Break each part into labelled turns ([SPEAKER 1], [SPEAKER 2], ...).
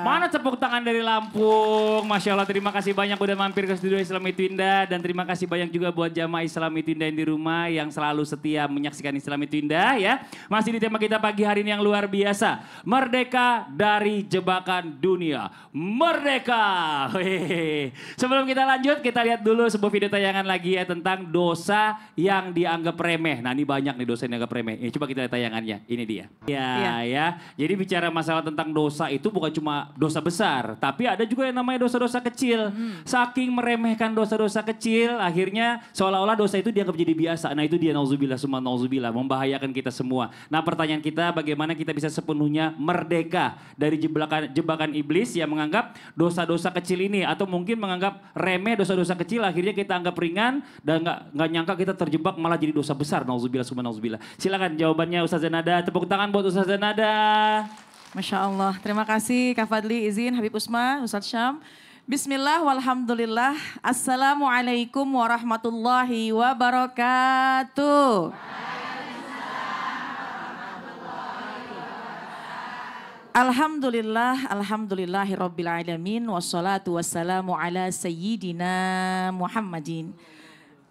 [SPEAKER 1] Mana tepuk tangan dari Lampung? Masya Allah, terima kasih banyak udah mampir ke studio Islam Itu Indah. Dan terima kasih banyak juga buat jamaah Islam Itu Indah yang di rumah yang selalu setia menyaksikan Islam Itu Indah ya. Masih di tema kita pagi hari ini yang luar biasa. Merdeka dari jebakan dunia. Merdeka. Hehehe. Sebelum kita lanjut, kita lihat dulu sebuah video tayangan lagi ya tentang dosa yang dianggap remeh. Nah ini banyak nih dosa yang dianggap remeh. Ini coba kita lihat tayangannya. Ini dia. Ya. Jadi bicara masalah tentang dosa itu bukan cuma dosa besar. Tapi ada juga yang namanya dosa-dosa kecil. Saking meremehkan dosa-dosa kecil, akhirnya seolah-olah dosa itu dianggap jadi biasa. Nah itu dia, nauzubillah summa nauzubillah, membahayakan kita semua. Nah pertanyaan kita, bagaimana kita bisa sepenuhnya merdeka dari jebakan iblis yang menganggap dosa-dosa kecil ini. Atau mungkin menganggap remeh dosa-dosa kecil, akhirnya kita anggap ringan dan nggak nyangka kita terjebak malah jadi dosa besar. Nauzubillah summa nauzubillah. Silakan jawabannya Ustazah Nada. Tepuk tangan buat Ustazah Nada.
[SPEAKER 2] Masya Allah, terima kasih Kak Fadli, izin Habib Usman, Ustadz Syam. Bismillah, walhamdulillah, assalamualaikum warahmatullahi wabarakatuh. Alhamdulillah, alhamdulillahi rabbil alamin, wassalatu wassalamu ala sayyidina Muhammadin.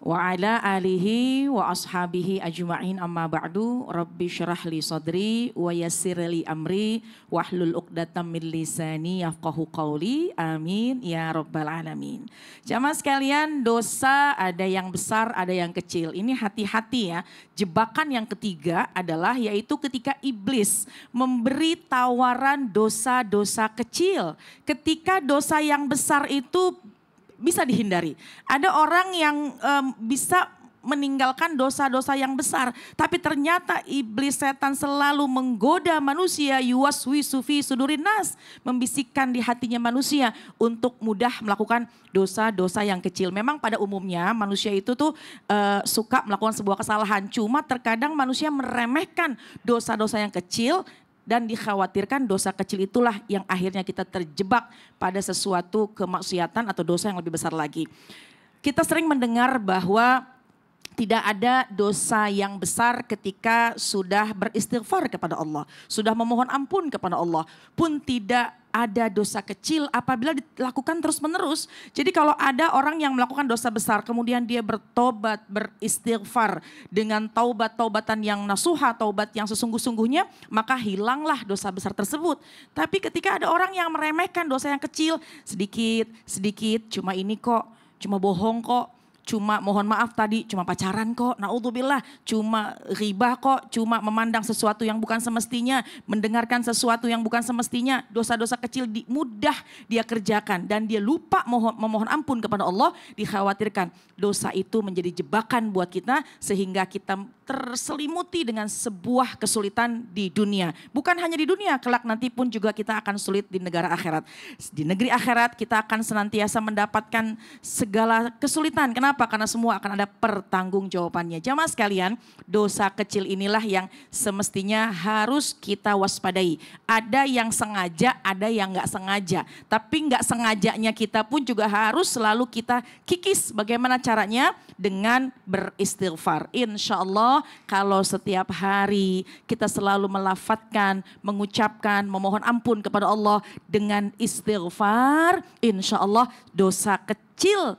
[SPEAKER 2] Wa ala alihi wa ashabihi ajma'in amma ba'du. Rabbi syurah li sadri wa yassir li amri wahlul uqdatam min lisani yafqahu qawli. Amin ya rabbal alamin. Jamaah sekalian, dosa ada yang besar, ada yang kecil. Ini hati-hati ya. Jebakan yang ketiga adalah yaitu ketika iblis memberi tawaran dosa-dosa kecil. Ketika dosa yang besar itu bisa dihindari. Ada orang yang bisa meninggalkan dosa-dosa yang besar. Tapi ternyata iblis setan selalu menggoda manusia. Yuwaswisu fi sudurin nas. Membisikkan di hatinya manusia untuk mudah melakukan dosa-dosa yang kecil. Memang pada umumnya manusia itu tuh suka melakukan sebuah kesalahan. Cuma terkadang manusia meremehkan dosa-dosa yang kecil. Dan dikhawatirkan dosa kecil itulah yang akhirnya kita terjebak pada sesuatu kemaksiatan atau dosa yang lebih besar lagi. Kita sering mendengar bahwa tidak ada dosa yang besar ketika sudah beristighfar kepada Allah. Sudah memohon ampun kepada Allah. Pun tidak ada dosa kecil apabila dilakukan terus menerus. Jadi kalau ada orang yang melakukan dosa besar kemudian dia bertobat, beristighfar dengan taubat-taubatan yang nasuha, taubat yang sesungguh-sungguhnya, maka hilanglah dosa besar tersebut. Tapi ketika ada orang yang meremehkan dosa yang kecil, sedikit, cuma ini kok, cuma bohong kok, cuma mohon maaf tadi, cuma pacaran kok, naudzubillah, cuma ghibah kok, cuma memandang sesuatu yang bukan semestinya, mendengarkan sesuatu yang bukan semestinya, dosa-dosa kecil mudah dia kerjakan dan dia lupa memohon ampun kepada Allah, dikhawatirkan dosa itu menjadi jebakan buat kita sehingga kita terselimuti dengan sebuah kesulitan di dunia. Bukan hanya di dunia, kelak nanti pun juga kita akan sulit di negara akhirat. Di negeri akhirat kita akan senantiasa mendapatkan segala kesulitan. Kenapa? Karena semua akan ada pertanggungjawabannya. Jamaah sekalian, dosa kecil inilah yang semestinya harus kita waspadai. Ada yang sengaja, ada yang nggak sengaja. Tapi nggak sengajanya kita pun juga harus selalu kita kikis. Bagaimana caranya? Dengan beristighfar. Insya Allah kalau setiap hari kita selalu melafatkan, mengucapkan, memohon ampun kepada Allah dengan istighfar, insya Allah dosa kecil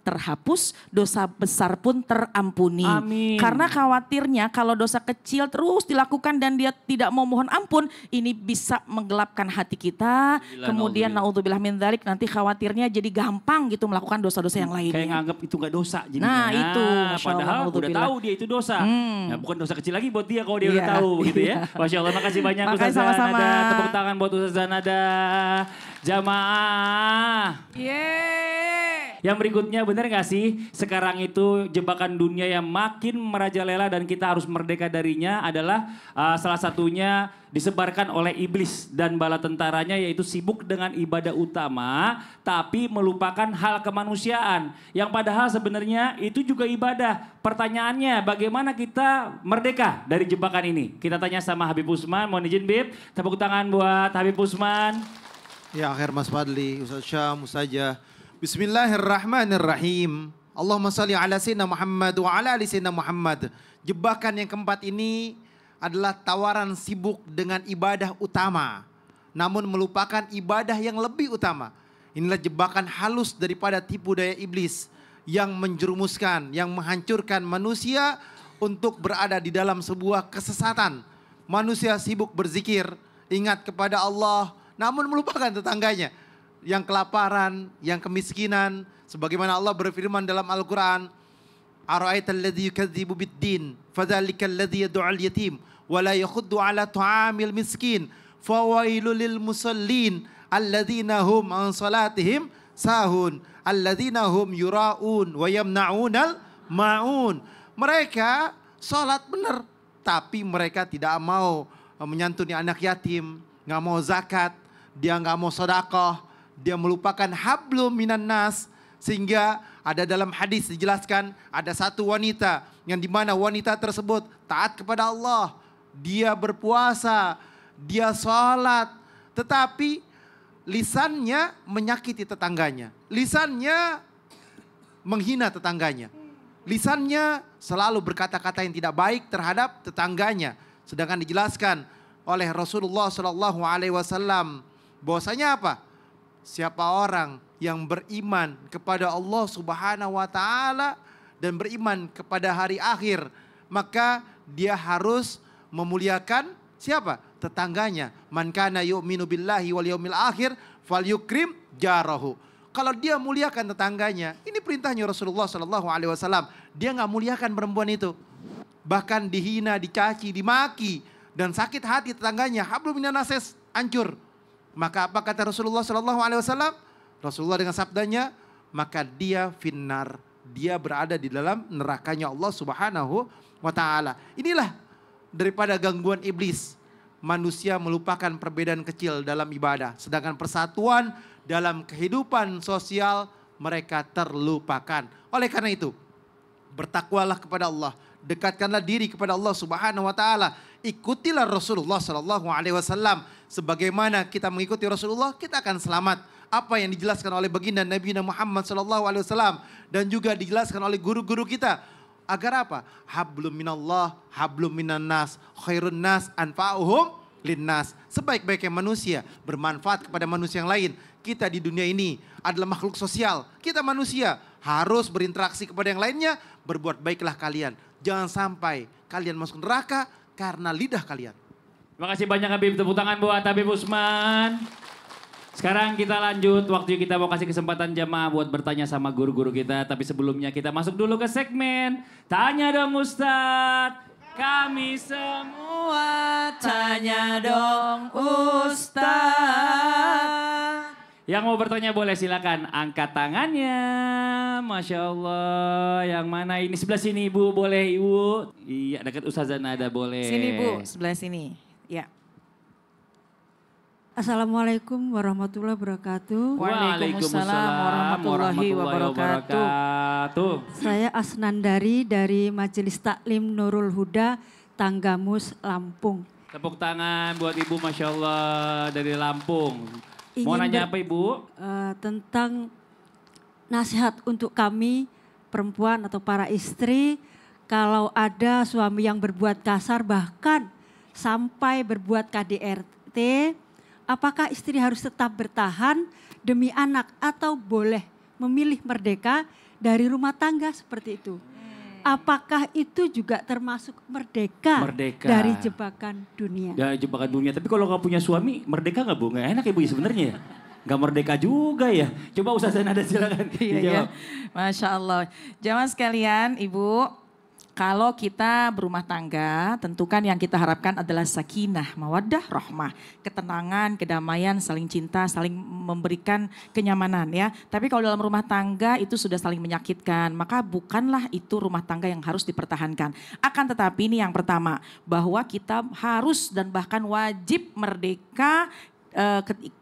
[SPEAKER 2] terhapus, dosa besar pun terampuni.
[SPEAKER 1] Amin.
[SPEAKER 2] Karena khawatirnya kalau dosa kecil terus dilakukan dan dia tidak mau mohon ampun, ini bisa menggelapkan hati kita. Kemudian naudzubillah min dzalik, nanti khawatirnya jadi gampang gitu melakukan dosa-dosa yang lain.
[SPEAKER 1] Kayak nganggap itu gak dosa jadinya.
[SPEAKER 2] Nah itu,
[SPEAKER 1] padahal udah tahu dia itu dosa. Nah, bukan dosa kecil lagi buat dia kalau dia udah tahu gitu ya. Masya Allah, makasih banyak Ustazah Nada. Tepuk tangan buat Ustazah Nada. Jamaah. Yang berikutnya benar gak sih sekarang itu jebakan dunia yang makin merajalela dan kita harus merdeka darinya adalah salah satunya disebarkan oleh iblis dan bala tentaranya, yaitu sibuk dengan ibadah utama tapi melupakan hal kemanusiaan yang padahal sebenarnya itu juga ibadah. Pertanyaannya, bagaimana kita merdeka dari jebakan ini? Kita tanya sama Habib Usman. Mohon izin Bib, tepuk tangan buat Habib Usman.
[SPEAKER 3] Ya akhir Mas Fadli, Ustaz Syam, Ustazah. Bismillahirrahmanirrahim. Allahumma salli ala sayyidina Muhammad wa ala ali sayyidina Muhammad. Jebakan yang keempat ini adalah tawaran sibuk dengan ibadah utama. namun melupakan ibadah yang lebih utama. Inilah jebakan halus daripada tipu daya iblis yang menjerumuskan, yang menghancurkan manusia untuk berada di dalam sebuah kesesatan. Manusia sibuk berzikir, ingat kepada Allah, namun melupakan tetangganya. Yang kelaparan, yang kemiskinan, sebagaimana Allah berfirman dalam Al-Quran, Ara'aital ladzi yukadzibu bid-din, fadzalikal ladzi yad'ul yatim, wa la yakhuddu 'ala ta'amil miskin, fawailul lil musallin, alladzina hum an salatihim sahun, alladzina hum yura'un wa yamna'unal ma'un. Mereka salat benar, tapi mereka tidak mau menyantuni anak yatim, nggak mau zakat, dia nggak mau sedekah. Dia melupakan hablum minan nas, sehingga ada dalam hadis dijelaskan ada satu wanita yang dimana wanita tersebut taat kepada Allah, dia berpuasa, dia sholat, tetapi lisannya menyakiti tetangganya, lisannya menghina tetangganya, lisannya selalu berkata-kata yang tidak baik terhadap tetangganya. Sedangkan dijelaskan oleh Rasulullah SAW bahwasanya apa? Siapa orang yang beriman kepada Allah Subhanahu wa taala dan beriman kepada hari akhir, maka dia harus memuliakan siapa? Tetangganya. Man kana yu'minu billahi wal yaumil akhir falyukrim jarahu. Kalau dia muliakan tetangganya, ini perintahnya Rasulullah SAW. Dia nggak muliakan perempuan itu, bahkan dihina, dicaci, dimaki, dan sakit hati tetangganya. Hablum minan nas hancur. Maka apa kata Rasulullah SAW? Rasulullah dengan sabdanya, maka dia finnar, dia berada di dalam nerakanya Allah Subhanahu wa taala. Inilah daripada gangguan iblis. Manusia melupakan perbedaan kecil dalam ibadah, sedangkan persatuan dalam kehidupan sosial mereka terlupakan. Oleh karena itu, bertakwalah kepada Allah, dekatkanlah diri kepada Allah Subhanahu wa taala. Ikutilah Rasulullah SAW. Sebagaimana kita mengikuti Rasulullah, kita akan selamat. Apa yang dijelaskan oleh baginda Nabi Muhammad SAW dan juga dijelaskan oleh guru-guru kita. Agar apa? Hablum minallah, hablum minan nas, khairun nas anfa'uhum linnas. Sebaik-baiknya manusia bermanfaat kepada manusia yang lain. Kita di dunia ini adalah makhluk sosial. Kita manusia harus berinteraksi kepada yang lainnya. Berbuat baiklah kalian. Jangan sampai kalian masuk neraka karena lidah kalian.
[SPEAKER 1] Terima kasih banyak Habib. Tepuk tangan buat Habib Usman. Sekarang kita lanjut, waktu kita mau kasih kesempatan jamaah buat bertanya sama guru-guru kita. Tapi sebelumnya kita masuk dulu ke segmen Tanya Dong Ustadz. Kami semua tanya dong Ustadz. Yang mau bertanya boleh silakan angkat tangannya. Masya Allah, yang mana ini? Sebelah sini Ibu, boleh Ibu? Iya, dekat Ustazah Nada boleh.
[SPEAKER 2] Sini Bu, sebelah sini. Ya.
[SPEAKER 4] Assalamualaikum warahmatullahi wabarakatuh.
[SPEAKER 2] Waalaikumsalam warahmatullahi wabarakatuh.
[SPEAKER 4] Saya Asnandari dari Majelis Taklim Nurul Huda, Tanggamus, Lampung.
[SPEAKER 1] Tepuk tangan buat Ibu, Masya Allah, dari Lampung. Mau nanya apa Ibu?
[SPEAKER 4] Tentang nasihat untuk kami perempuan atau para istri, kalau ada suami yang berbuat kasar bahkan sampai berbuat KDRT, apakah istri harus tetap bertahan demi anak atau boleh memilih merdeka dari rumah tangga seperti itu? Apakah itu juga termasuk merdeka dari jebakan dunia?
[SPEAKER 1] Dari jebakan dunia. Tapi kalau nggak punya suami, merdeka nggak Bu? Nggak enak ya Bu sebenarnya. Nggak merdeka juga ya. Coba Ustazah Nada silakan.
[SPEAKER 2] Iya. Masya Allah. Jamaah sekalian, Ibu. Kalau kita berumah tangga, tentu kan yang kita harapkan adalah sakinah, mawaddah, rahmah. Ketenangan, kedamaian, saling cinta, saling memberikan kenyamanan ya. Tapi kalau dalam rumah tangga itu sudah saling menyakitkan, maka bukanlah itu rumah tangga yang harus dipertahankan. Akan tetapi ini yang pertama, bahwa kita harus dan bahkan wajib merdeka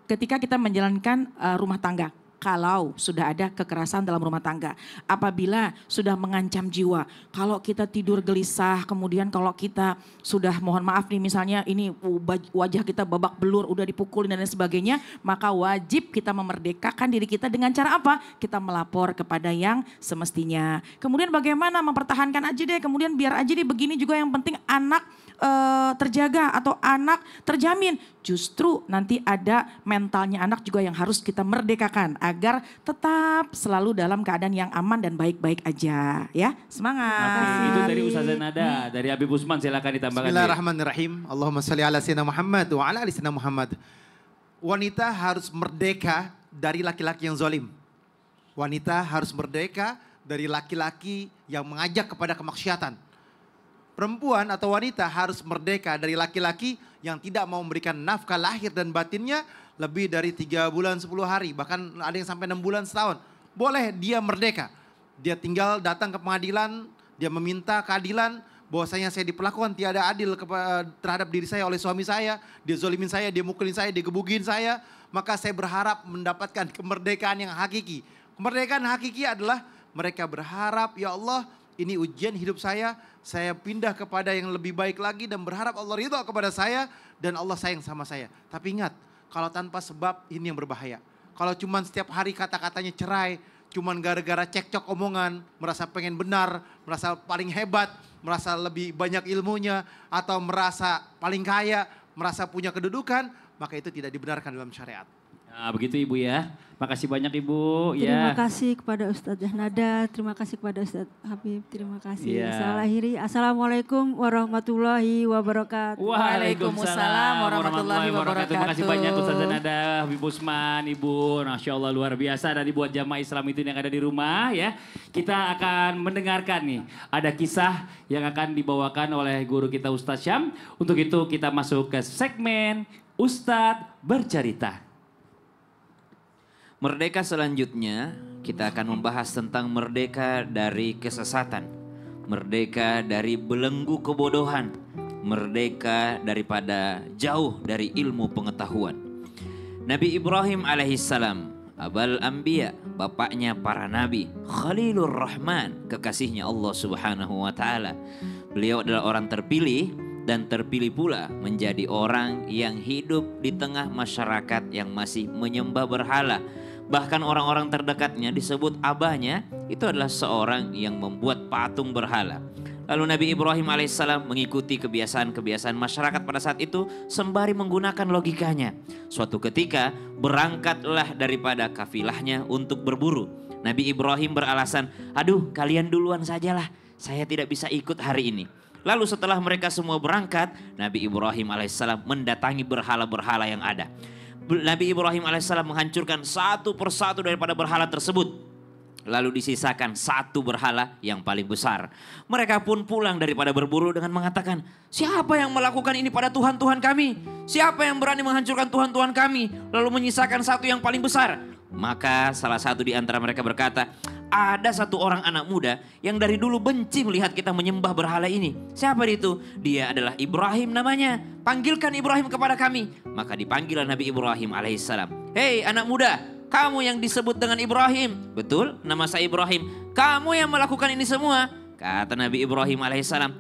[SPEAKER 2] ketika kita menjalankan rumah tangga. Kalau sudah ada kekerasan dalam rumah tangga, apabila sudah mengancam jiwa, kalau kita tidur gelisah, kemudian kalau kita sudah mohon maaf nih misalnya ini wajah kita babak belur, udah dipukulin dan lain sebagainya, maka wajib kita memerdekakan diri kita dengan cara apa? Kita melapor kepada yang semestinya. Kemudian bagaimana mempertahankan aja deh, kemudian biar aja deh begini juga yang penting anak terjaga atau anak terjamin. Justru nanti ada mentalnya anak juga yang harus kita merdekakan agar tetap selalu dalam keadaan yang aman dan baik-baik aja ya. Semangat.
[SPEAKER 1] Oke, itu dari Ustazah Nada, dari Habib Usman silakan ditambahkan.
[SPEAKER 3] Bismillahirrahmanirrahim. Allahumma shalli ala sayyidina Muhammad wa ala ali sayyidina Muhammad. Wanita harus merdeka dari laki-laki yang zalim. Wanita harus merdeka dari laki-laki yang mengajak kepada kemaksiatan. Perempuan atau wanita harus merdeka dari laki-laki yang tidak mau memberikan nafkah lahir dan batinnya lebih dari 3 bulan 10 hari. Bahkan ada yang sampai 6 bulan setahun. Boleh dia merdeka. Dia tinggal datang ke pengadilan, dia meminta keadilan bahwasanya saya diperlakukan tiada adil terhadap diri saya oleh suami saya. Dia zolimin saya, dia mukulin saya, dia gebugin saya. Maka saya berharap mendapatkan kemerdekaan yang hakiki. Kemerdekaan hakiki adalah mereka berharap, ya Allah ini ujian hidup saya pindah kepada yang lebih baik lagi dan berharap Allah ridho kepada saya dan Allah sayang sama saya. Tapi ingat, kalau tanpa sebab ini yang berbahaya. Kalau cuman setiap hari kata-katanya cerai, cuman gara-gara cekcok omongan, merasa pengen benar, merasa paling hebat, merasa lebih banyak ilmunya, atau merasa paling kaya, merasa punya kedudukan, maka itu tidak dibenarkan dalam syariat.
[SPEAKER 1] Nah, begitu Ibu ya. Makasih banyak Ibu.
[SPEAKER 4] Terima kasih kepada Ustazah Nada, terima kasih kepada Ustaz Habib, terima kasih. Saya akhiri. Assalamualaikum warahmatullahi wabarakatuh.
[SPEAKER 2] Waalaikumsalam warahmatullahi wabarakatuh.
[SPEAKER 1] Terima kasih banyak Ustazah Nada, Habib Usman, Ibu. Masya Allah luar biasa. Dan buat jamaah Islam itu yang ada di rumah ya. Kita akan mendengarkan nih. Ada kisah yang akan dibawakan oleh guru kita Ustaz Syam. Untuk itu kita masuk ke segmen Ustadz Bercerita.
[SPEAKER 5] Merdeka selanjutnya kita akan membahas tentang merdeka dari kesesatan, merdeka dari belenggu kebodohan, merdeka daripada jauh dari ilmu pengetahuan. Nabi Ibrahim alaihissalam, Abal Anbiya, bapaknya para nabi, Khalilur Rahman, kekasihnya Allah Subhanahu wa taala. Beliau adalah orang terpilih dan terpilih pula menjadi orang yang hidup di tengah masyarakat yang masih menyembah berhala. Bahkan orang-orang terdekatnya disebut abahnya itu adalah seorang yang membuat patung berhala. Lalu Nabi Ibrahim alaihissalam mengikuti kebiasaan-kebiasaan masyarakat pada saat itu sembari menggunakan logikanya. Suatu ketika berangkatlah daripada kafilahnya untuk berburu. Nabi Ibrahim beralasan, aduh kalian duluan sajalah, saya tidak bisa ikut hari ini. Lalu setelah mereka semua berangkat, Nabi Ibrahim alaihissalam mendatangi berhala-berhala yang ada. Nabi Ibrahim alaihissalam menghancurkan satu persatu daripada berhala tersebut. Lalu disisakan satu berhala yang paling besar. Mereka pun pulang daripada berburu dengan mengatakan, siapa yang melakukan ini pada Tuhan-Tuhan kami? Siapa yang berani menghancurkan Tuhan-Tuhan kami? Lalu menyisakan satu yang paling besar. Maka salah satu di antara mereka berkata, ada satu orang anak muda yang dari dulu benci melihat kita menyembah berhala ini. Siapa itu? Dia adalah Ibrahim namanya. Panggilkan Ibrahim kepada kami. Maka dipanggillah Nabi Ibrahim alaihissalam. Hei anak muda, kamu yang disebut dengan Ibrahim. Betul, nama saya Ibrahim. Kamu yang melakukan ini semua. Kata Nabi Ibrahim alaihissalam,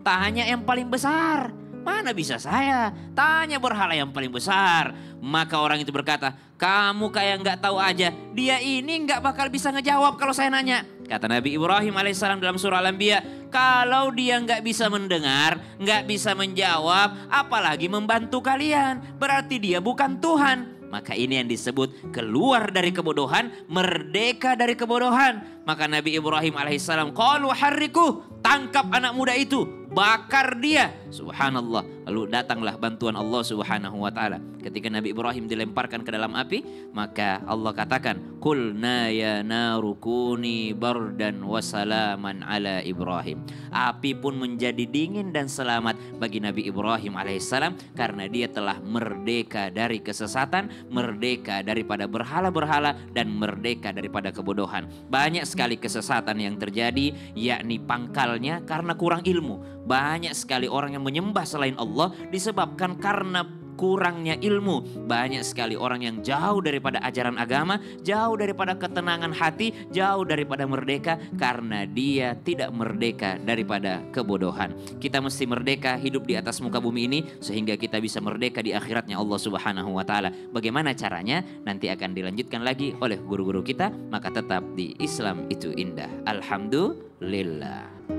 [SPEAKER 5] tanya yang paling besar. Mana bisa saya? Tanya berhala yang paling besar. Maka orang itu berkata, kamu kayak nggak tahu aja. Dia ini nggak bakal bisa ngejawab kalau saya nanya. Kata Nabi Ibrahim alaihissalam dalam surah Al-Anbiya, kalau dia nggak bisa mendengar, nggak bisa menjawab, apalagi membantu kalian. Berarti dia bukan Tuhan. Maka ini yang disebut keluar dari kebodohan, merdeka dari kebodohan. Maka Nabi Ibrahim alaihissalam, qalu harriku, tangkap anak muda itu, bakar dia. Subhanallah. Lalu datanglah bantuan Allah Subhanahu wa taala. Ketika Nabi Ibrahim dilemparkan ke dalam api, maka Allah katakan, qulna ya naru kuni bardan wa salaman ala Ibrahim. Api pun menjadi dingin dan selamat bagi Nabi Ibrahim alaihissalam karena dia telah merdeka dari kesesatan, merdeka daripada berhala-berhala dan merdeka daripada kebodohan. Banyak sekali kesesatan yang terjadi, yakni pangkalnya karena kurang ilmu. Banyak sekali orang yang menyembah selain Allah disebabkan karena kurangnya ilmu. Banyak sekali orang yang jauh daripada ajaran agama, jauh daripada ketenangan hati, jauh daripada merdeka karena dia tidak merdeka daripada kebodohan. Kita mesti merdeka hidup di atas muka bumi ini sehingga kita bisa merdeka di akhiratnya Allah Subhanahu wa taala. Bagaimana caranya? Nanti akan dilanjutkan lagi oleh guru-guru kita. Maka tetap di Islam itu indah. Alhamdulillah.